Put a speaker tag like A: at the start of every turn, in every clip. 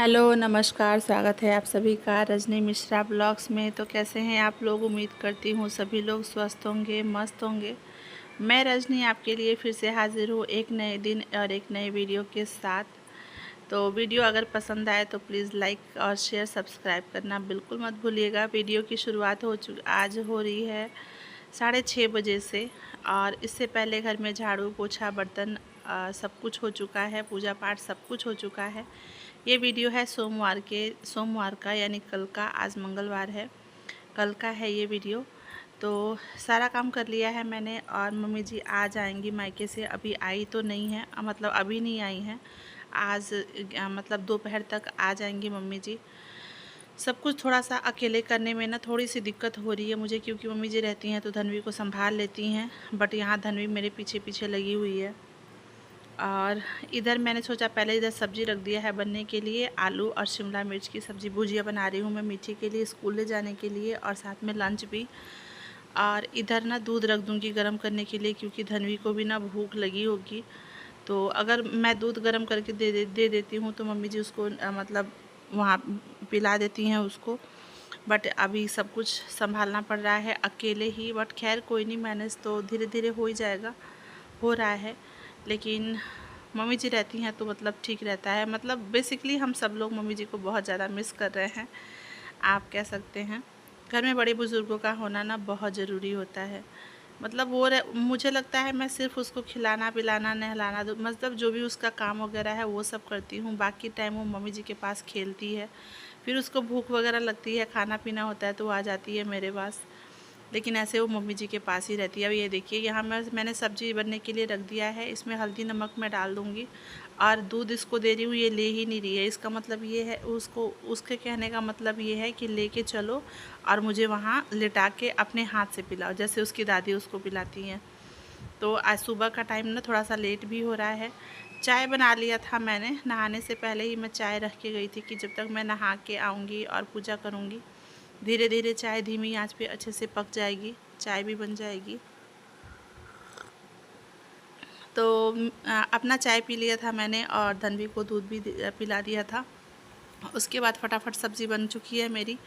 A: Hello नमस्कार, स्वागत है आप सभी का रजनी मिश्रा ब्लॉग्स में। तो कैसे हैं आप लोग? उम्मीद करती हूँ सभी लोग स्वस्थ होंगे, मस्त होंगे। मैं रजनी आपके लिए फिर से हाजिर हूँ एक नए दिन और एक नए वीडियो के साथ। तो वीडियो अगर पसंद आए तो प्लीज़ लाइक और शेयर सब्सक्राइब करना बिल्कुल मत भूलिएगा। वीडियो की शुरुआत आज हो रही है 6:30 बजे से, और इससे पहले घर में झाड़ू पोछा बर्तन सब कुछ हो चुका है, पूजा पाठ सब कुछ हो चुका है। ये वीडियो है सोमवार का, यानी कल का। आज मंगलवार है, कल का है ये वीडियो। तो सारा काम कर लिया है मैंने, और मम्मी जी आ जाएंगी मायके से। अभी आई तो नहीं है, मतलब अभी नहीं आई हैं। आज मतलब दोपहर तक आ जाएंगी मम्मी जी। सब कुछ थोड़ा सा अकेले करने में ना थोड़ी सी दिक्कत हो रही है मुझे, क्योंकि मम्मी जी रहती हैं तो धनवी को संभाल लेती हैं, बट यहाँ धनवी मेरे पीछे पीछे लगी हुई है। और इधर मैंने सोचा पहले इधर सब्ज़ी रख दिया है बनने के लिए। आलू और शिमला मिर्च की सब्ज़ी भुजिया बना रही हूँ मैं मीठी के लिए, स्कूल ले जाने के लिए, और साथ में लंच भी। और इधर ना दूध रख दूँगी गर्म करने के लिए, क्योंकि धनवी को भी ना भूख लगी होगी। तो अगर मैं दूध गर्म करके दे देती हूँ तो मम्मी जी उसको मतलब वहाँ पिला देती हैं उसको। बट अभी सब कुछ संभालना पड़ रहा है अकेले ही। बट खैर कोई नहीं, मैनेज तो धीरे धीरे हो ही जाएगा, हो रहा है। लेकिन मम्मी जी रहती हैं तो मतलब ठीक रहता है। मतलब बेसिकली हम सब लोग मम्मी जी को बहुत ज़्यादा मिस कर रहे हैं, आप कह सकते हैं। घर में बड़े बुज़ुर्गों का होना ना बहुत ज़रूरी होता है। मतलब मुझे लगता है मैं सिर्फ उसको खिलाना पिलाना नहलाना मतलब जो भी उसका काम वगैरह है वो सब करती हूँ। बाकी टाइम वो मम्मी जी के पास खेलती है। फिर उसको भूख वगैरह लगती है, खाना पीना होता है तो वो आ जाती है मेरे पास। लेकिन ऐसे वो मम्मी जी के पास ही रहती है। अब ये देखिए यहाँ मैंने सब्ज़ी बनने के लिए रख दिया है। इसमें हल्दी नमक मैं डाल दूँगी, और दूध इसको दे रही हूँ, ये ले ही नहीं रही है। इसका मतलब ये है, उसके कहने का मतलब ये है कि लेके चलो और मुझे वहाँ लिटा के अपने हाथ से पिलाओ, जैसे उसकी दादी उसको पिलाती हैं। तो आज सुबह का टाइम ना थोड़ा सा लेट भी हो रहा है। चाय बना लिया था मैंने, नहाने से पहले ही मैं चाय रख के गई थी कि जब तक मैं नहा के आऊँगी और पूजा करूँगी, धीरे धीरे चाय धीमी आंच पे अच्छे से पक जाएगी, चाय भी बन जाएगी। तो अपना चाय पी लिया था मैंने, और धनवी को दूध भी पिला दिया था। उसके बाद फटाफट सब्ज़ी बन चुकी है मेरी।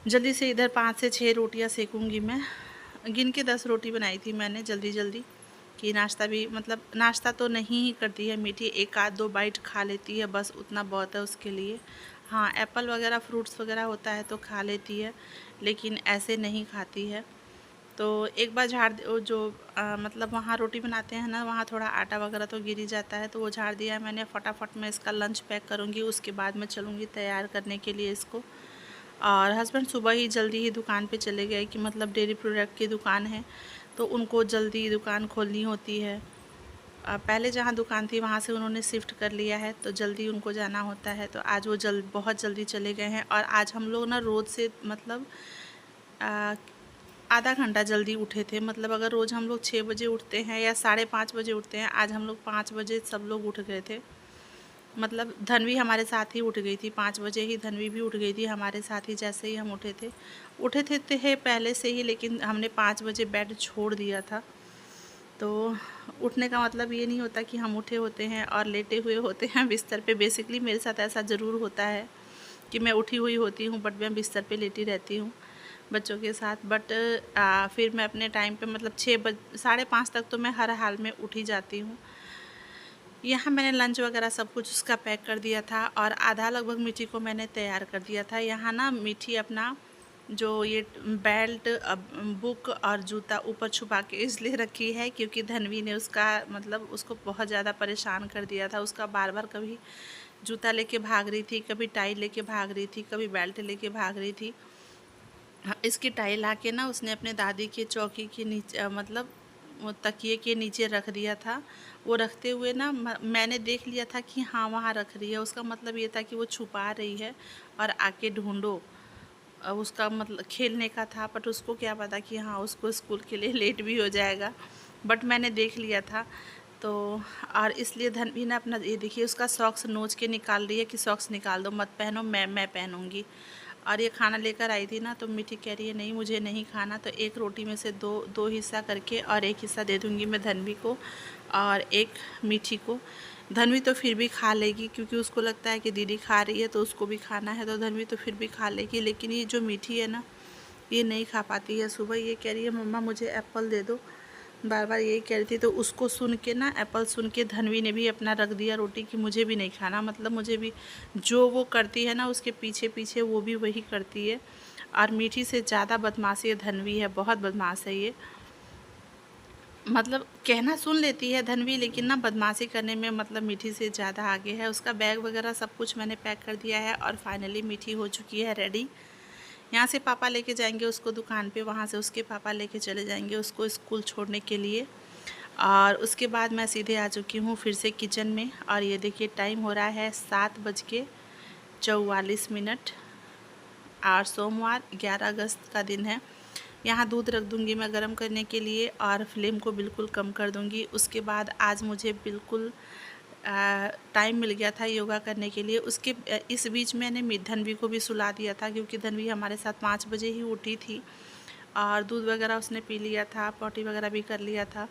A: जल्दी से इधर 5 से 6 रोटियां सेकूंगी मैं। गिन के 10 रोटी बनाई थी मैंने जल्दी जल्दी, कि नाश्ता भी, मतलब नाश्ता तो नहीं ही करती है मीठी, एक आध दो बाइट खा लेती है, बस उतना बहुत है उसके लिए। हाँ, एप्पल वगैरह फ्रूट्स वगैरह होता है तो खा लेती है, लेकिन ऐसे नहीं खाती है। तो एक बार जो मतलब वहाँ रोटी बनाते हैं ना, वहाँ थोड़ा आटा वगैरह तो गिर ही जाता है, तो वो झाड़ दिया है मैंने। फटाफट मैं इसका लंच पैक करूँगी, उसके बाद मैं चलूँगी तैयार करने के लिए इसको। और हस्बैंड सुबह ही जल्दी ही दुकान पे चले गए, कि मतलब डेयरी प्रोडक्ट की दुकान है तो उनको जल्दी दुकान खोलनी होती है। पहले जहाँ दुकान थी वहाँ से उन्होंने शिफ्ट कर लिया है, तो जल्दी उनको जाना होता है। तो आज वो बहुत जल्दी चले गए हैं। और आज हम लोग ना रोज़ से मतलब आधा घंटा जल्दी उठे थे। मतलब अगर रोज़ हम लोग 6 बजे उठते हैं या 5:30 बजे उठते हैं, आज हम लोग 5 बजे सब लोग उठ गए थे। मतलब धनवी हमारे साथ ही उठ गई थी, 5 बजे ही धनवी भी उठ गई थी हमारे साथ ही, जैसे ही हम उठे थे पहले से ही, लेकिन हमने 5 बजे बेड छोड़ दिया था। तो उठने का मतलब ये नहीं होता कि हम उठे होते हैं और लेटे हुए होते हैं बिस्तर पे। बेसिकली मेरे साथ ऐसा ज़रूर होता है कि मैं उठी हुई होती हूँ, बट मैं बिस्तर पे लेटी रहती हूँ बच्चों के साथ। बट फिर मैं अपने टाइम पे, मतलब 5:30 तक तो मैं हर हाल में उठ ही जाती हूँ। यहाँ मैंने लंच वगैरह सब कुछ उसका पैक कर दिया था, और आधा लगभग मीठी को मैंने तैयार कर दिया था। यहाँ ना मीठी अपना जो ये बेल्ट, बुक और जूता ऊपर छुपा के इसलिए रखी है क्योंकि धनवी ने उसका, मतलब उसको बहुत ज़्यादा परेशान कर दिया था। उसका बार बार कभी जूता लेके भाग रही थी, कभी टाई लेके भाग रही थी, कभी बेल्ट लेके भाग रही थी। हाँ, इसकी टाई ला के ना उसने अपने दादी के चौकी के नीचे, मतलब वो तकिए के नीचे रख दिया था। वो रखते हुए ना मैंने देख लिया था कि हाँ वहाँ रख रही है, उसका मतलब ये था कि वो छुपा रही है और आके ढूंढो। उसका मतलब खेलने का था, बट उसको क्या पता कि हाँ उसको स्कूल के लिए लेट भी हो जाएगा। बट मैंने देख लिया था। तो और इसलिए धनवी ने अपना, ये देखिए उसका सॉक्स नोच के निकाल रही है कि सॉक्स निकाल दो, मत पहनो, मैं पहनूंगी। और ये खाना लेकर आई थी ना, तो मीठी कह रही है नहीं मुझे नहीं खाना, तो एक रोटी में से दो हिस्सा करके, और एक हिस्सा दे दूँगी मैं धनवी को और एक मीठी को। धन्वी तो फिर भी खा लेगी क्योंकि उसको लगता है कि दीदी खा रही है तो उसको भी खाना है, तो धन्वी तो फिर भी खा लेगी। लेकिन ये जो मीठी है ना, ये नहीं खा पाती है। सुबह ये कह रही है मम्मा मुझे एप्पल दे दो, बार बार यही कह रही थी। तो उसको सुन के ना, एप्पल सुन के धन्वी ने भी अपना रख दिया रोटी कि मुझे भी नहीं खाना। मतलब मुझे भी जो वो करती है ना उसके पीछे पीछे वो भी वही करती है। और मीठी से ज़्यादा बदमाशी है धन्वी है, बहुत बदमाश है ये। मतलब कहना सुन लेती है धन्वी, लेकिन ना बदमाशी करने में मतलब मीठी से ज़्यादा आगे है। उसका बैग वगैरह सब कुछ मैंने पैक कर दिया है और फाइनली मीठी हो चुकी है रेडी। यहाँ से पापा लेके जाएंगे उसको दुकान पे, वहाँ से उसके पापा लेके चले जाएंगे उसको स्कूल छोड़ने के लिए। और उसके बाद मैं सीधे आ चुकी हूँ फिर से किचन में। और ये देखिए टाइम हो रहा है 7:44। और सोमवार 11 अगस्त का दिन है। यहाँ दूध रख दूँगी मैं गर्म करने के लिए और फ्लेम को बिल्कुल कम कर दूँगी। उसके बाद आज मुझे बिल्कुल टाइम मिल गया था योगा करने के लिए। उसके इस बीच मैंने धन्वी को भी सुला दिया था क्योंकि धन्वी हमारे साथ 5 बजे ही उठी थी और दूध वगैरह उसने पी लिया था, पॉटी वगैरह भी कर लिया था।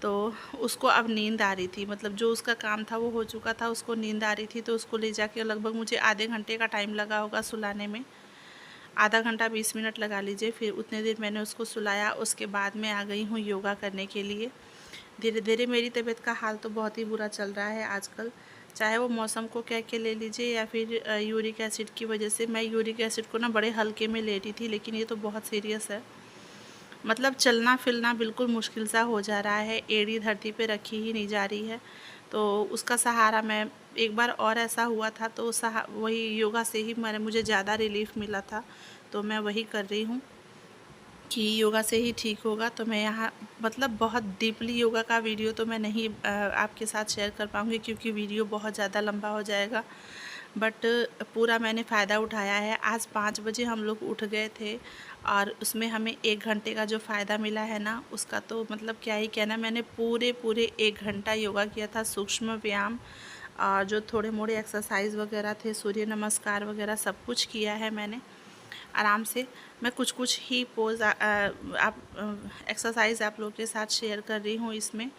A: तो उसको अब नींद आ रही थी, मतलब जो उसका काम था वो हो चुका था, उसको नींद आ रही थी। तो उसको ले जाके लगभग मुझे आधे घंटे का टाइम लगा होगा सुलाने में, आधा घंटा 20 मिनट लगा लीजिए। फिर उतने देर मैंने उसको सुलाया। उसके बाद मैं आ गई हूँ योगा करने के लिए। धीरे धीरे मेरी तबीयत का हाल तो बहुत ही बुरा चल रहा है आजकल, चाहे वो मौसम को कह के ले लीजिए या फिर यूरिक एसिड की वजह से। मैं यूरिक एसिड को ना बड़े हल्के में ले रही थी, लेकिन ये तो बहुत सीरियस है। मतलब चलना फिरना बिल्कुल मुश्किल सा हो जा रहा है, एड़ी धरती पे रखी ही नहीं जा रही है। तो उसका सहारा मैं, एक बार और ऐसा हुआ था तो वही योगा से ही मुझे ज़्यादा रिलीफ मिला था। तो मैं वही कर रही हूँ कि योगा से ही ठीक होगा। तो मैं यहाँ मतलब बहुत डीपली योगा का वीडियो तो मैं नहीं आपके साथ शेयर कर पाऊँगी क्योंकि वीडियो बहुत ज़्यादा लंबा हो जाएगा। बट पूरा मैंने फ़ायदा उठाया है। आज 5 बजे हम लोग उठ गए थे और उसमें हमें 1 घंटे का जो फ़ायदा मिला है ना, उसका तो मतलब क्या ही कहना। मैंने पूरे 1 घंटा योगा किया था, सूक्ष्म व्यायाम और जो थोड़े मोड़े एक्सरसाइज वगैरह थे, सूर्य नमस्कार वगैरह सब कुछ किया है मैंने आराम से। मैं कुछ ही पोज आप एक्सरसाइज आप लोगों के साथ शेयर कर रही हूँ इसमें।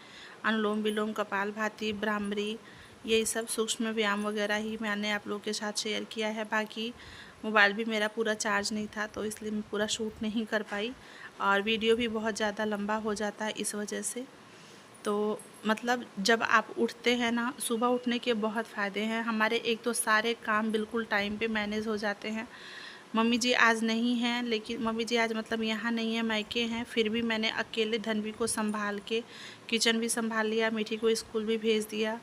A: अनुलोम विलोम, कपालभाति, भ्रामरी, यही सब सूक्ष्म व्यायाम वगैरह ही मैंने आप लोगों के साथ शेयर किया है। बाकी मोबाइल भी मेरा पूरा चार्ज नहीं था तो इसलिए मैं पूरा शूट नहीं कर पाई और वीडियो भी बहुत ज़्यादा लंबा हो जाता है इस वजह से। तो मतलब जब आप उठते हैं ना, सुबह उठने के बहुत फ़ायदे हैं हमारे। एक तो सारे काम बिल्कुल टाइम पे मैनेज हो जाते हैं। मम्मी जी आज नहीं हैं, लेकिन मम्मी जी आज मतलब यहाँ नहीं है, मायके हैं। फिर भी मैंने अकेले धन्वी को संभाल के किचन भी संभाल लिया, मीठी को स्कूल भी भेज दिया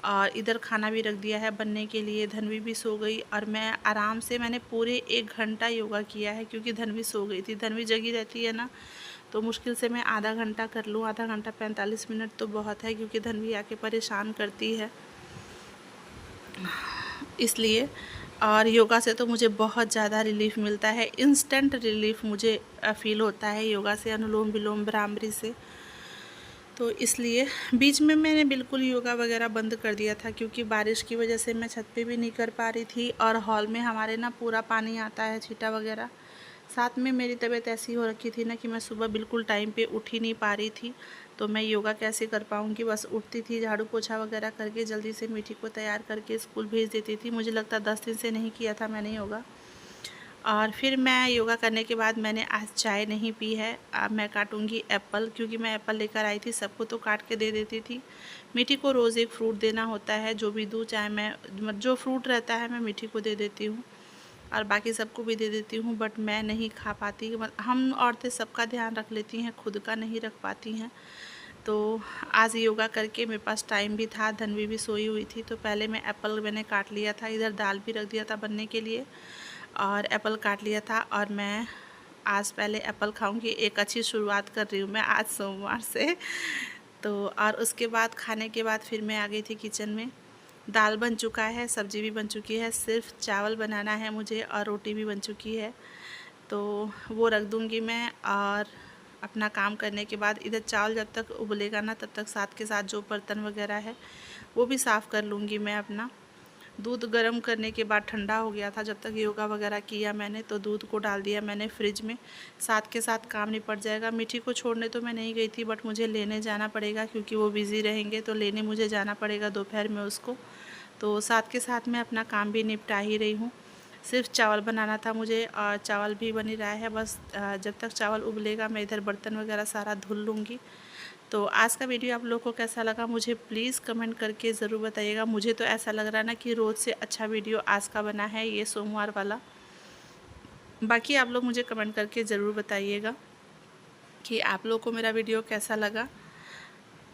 A: और इधर खाना भी रख दिया है बनने के लिए। धन्वी भी सो गई और मैं आराम से मैंने पूरे 1 घंटा योगा किया है क्योंकि धन्वी सो गई थी। धन्वी जगी रहती है ना तो मुश्किल से मैं आधा घंटा कर लूँ। आधा घंटा 45 मिनट तो बहुत है क्योंकि धन्वी आके परेशान करती है इसलिए। और योगा से तो मुझे बहुत ज़्यादा रिलीफ़ मिलता है, इंस्टेंट रिलीफ़ मुझे फ़ील होता है योगा से, अनुलोम विलोम भ्रामरी से। तो इसलिए बीच में मैंने बिल्कुल योगा वगैरह बंद कर दिया था क्योंकि बारिश की वजह से मैं छत पे भी नहीं कर पा रही थी और हॉल में हमारे ना पूरा पानी आता है, छींटा वगैरह। साथ में मेरी तबीयत ऐसी हो रखी थी ना कि मैं सुबह बिल्कुल टाइम पे उठ ही नहीं पा रही थी। तो मैं योगा कैसे कर पाऊँगी, बस उठती थी, झाड़ू पोछा वगैरह करके जल्दी से मीठी को तैयार करके स्कूल भेज देती थी। मुझे लगता 10 दिन से नहीं किया था मैंने योगा। और फिर मैं योगा करने के बाद मैंने आज चाय नहीं पी है। अब मैं काटूंगी एप्पल क्योंकि मैं एप्पल लेकर आई थी, सबको तो काट के दे देती थी। मीठी को रोज़ एक फ्रूट देना होता है, जो भी दूँ चाहे मैं जो फ्रूट रहता है मैं मीठी को दे देती हूँ और बाकी सबको भी दे देती हूँ। बट मैं नहीं खा पाती, हम औरतें सबका ध्यान रख लेती हैं, खुद का नहीं रख पाती हैं। तो आज योगा करके मेरे पास टाइम भी था, धन्वी भी सोई हुई थी, तो पहले मैं एप्पल मैंने काट लिया था, इधर दाल भी रख दिया था बनने के लिए और एप्पल काट लिया था। और मैं आज पहले एप्पल खाऊंगी, एक अच्छी शुरुआत कर रही हूँ मैं आज सोमवार से। तो और उसके बाद खाने के बाद फिर मैं आ गई थी किचन में। दाल बन चुका है, सब्ज़ी भी बन चुकी है, सिर्फ चावल बनाना है मुझे और रोटी भी बन चुकी है। तो वो रख दूँगी मैं और अपना काम करने के बाद इधर चावल जब तक उबलेगा ना तब तक साथ के साथ जो बर्तन वगैरह है वो भी साफ़ कर लूँगी मैं अपना। दूध गर्म करने के बाद ठंडा हो गया था। जब तक योगा वगैरह किया मैंने तो दूध को डाल दिया मैंने फ्रिज में, साथ के साथ काम निपट जाएगा। मीठी को छोड़ने तो मैं नहीं गई थी, बट मुझे लेने जाना पड़ेगा क्योंकि वो बिज़ी रहेंगे, तो लेने मुझे जाना पड़ेगा दोपहर में उसको। तो साथ के साथ मैं अपना काम भी निपटा ही रही हूँ। सिर्फ चावल बनाना था मुझे और चावल भी बन ही रहा है। बस जब तक चावल उबलेगा मैं इधर बर्तन वगैरह सारा धुल लूँगी। तो आज का वीडियो आप लोगों को कैसा लगा मुझे प्लीज़ कमेंट करके ज़रूर बताइएगा। मुझे तो ऐसा लग रहा है ना कि रोज़ से अच्छा वीडियो आज का बना है ये सोमवार वाला। बाकी आप लोग मुझे कमेंट करके ज़रूर बताइएगा कि आप लोगों को मेरा वीडियो कैसा लगा।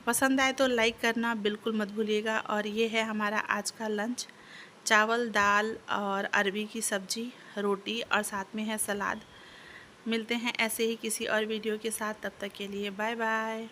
A: पसंद आए तो लाइक करना बिल्कुल मत भूलिएगा। और ये है हमारा आज का लंच, चावल दाल और अरबी की सब्ज़ी, रोटी और साथ में है सलाद। मिलते हैं ऐसे ही किसी और वीडियो के साथ, तब तक के लिए बाय बाय।